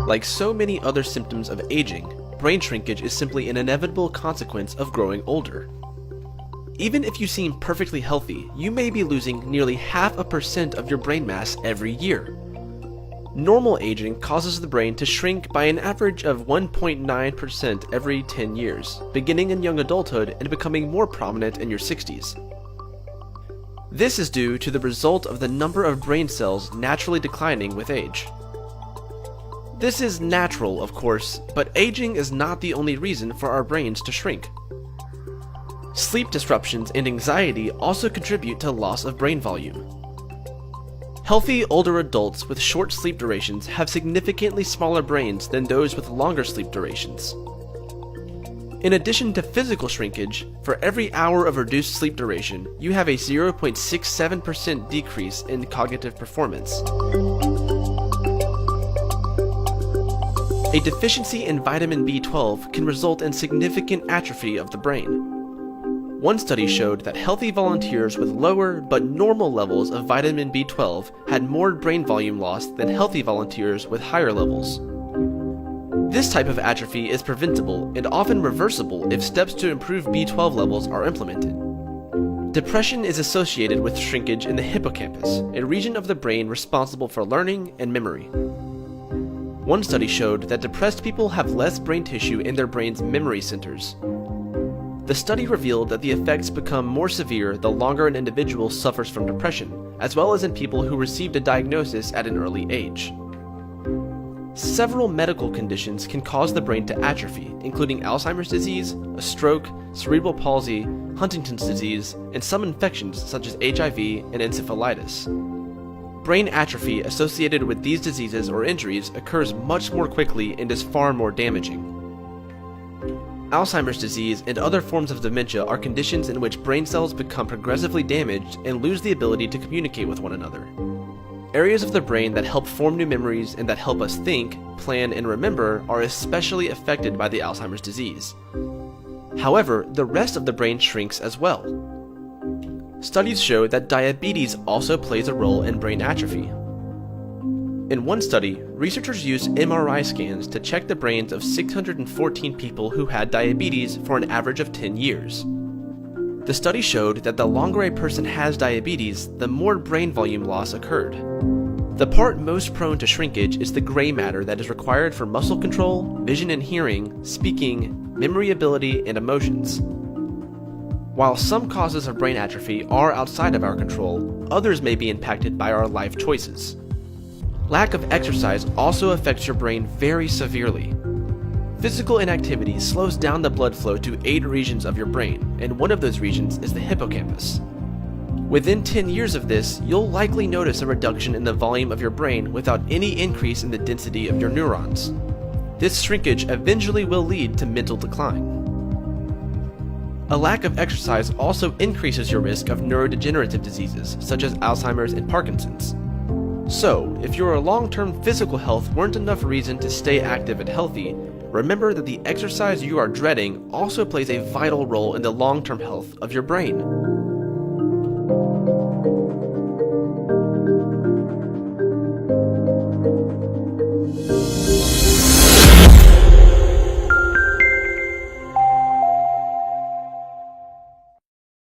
Like so many other symptoms of aging, brain shrinkage is simply an inevitable consequence of growing older. Even if you seem perfectly healthy, you may be losing nearly 0.5% of your brain mass every year. Normal aging causes the brain to shrink by an average of 1.9% every 10 years, beginning in young adulthood and becoming more prominent in your 60s. This is due to the result of the number of brain cells naturally declining with age. This is natural, of course, but aging is not the only reason for our brains to shrink. Sleep disruptions and anxiety also contribute to loss of brain volume. Healthy older adults with short sleep durations have significantly smaller brains than those with longer sleep durations. In addition to physical shrinkage, for every hour of reduced sleep duration, you have a 0.67% decrease in cognitive performance. A deficiency in vitamin B12 can result in significant atrophy of the brain. One study showed that healthy volunteers with lower but normal levels of vitamin B12 had more brain volume loss than healthy volunteers with higher levels. This type of atrophy is preventable and often reversible if steps to improve B12 levels are implemented. Depression is associated with shrinkage in the hippocampus, a region of the brain responsible for learning and memory. One study showed that depressed people have less brain tissue in their brain's memory centers. The study revealed that the effects become more severe the longer an individual suffers from depression, as well as in people who received a diagnosis at an early age. Several medical conditions can cause the brain to atrophy, including Alzheimer's disease, a stroke, cerebral palsy, Huntington's disease, and some infections such as HIV and encephalitis. Brain atrophy associated with these diseases or injuries occurs much more quickly and is far more damaging. Alzheimer's disease and other forms of dementia are conditions in which brain cells become progressively damaged and lose the ability to communicate with one another. Areas of the brain that help form new memories and that help us think, plan, and remember are especially affected by the Alzheimer's disease. However, the rest of the brain shrinks as well. Studies show that diabetes also plays a role in brain atrophy. In one study, researchers used MRI scans to check the brains of 614 people who had diabetes for an average of 10 years. The study showed that the longer a person has diabetes, the more brain volume loss occurred. The part most prone to shrinkage is the gray matter that is required for muscle control, vision and hearing, speaking, memory ability, and emotions. While some causes of brain atrophy are outside of our control, others may be impacted by our life choices. Lack of exercise also affects your brain very severely. Physical inactivity slows down the blood flow to 8 regions of your brain, and one of those regions is the hippocampus. Within 10 years of this, you'll likely notice a reduction in the volume of your brain without any increase in the density of your neurons. This shrinkage eventually will lead to mental decline. A lack of exercise also increases your risk of neurodegenerative diseases, such as Alzheimer's and Parkinson's. So, if your long-term physical health weren't enough reason to stay active and healthy, remember that the exercise you are dreading also plays a vital role in the long-term health of your brain.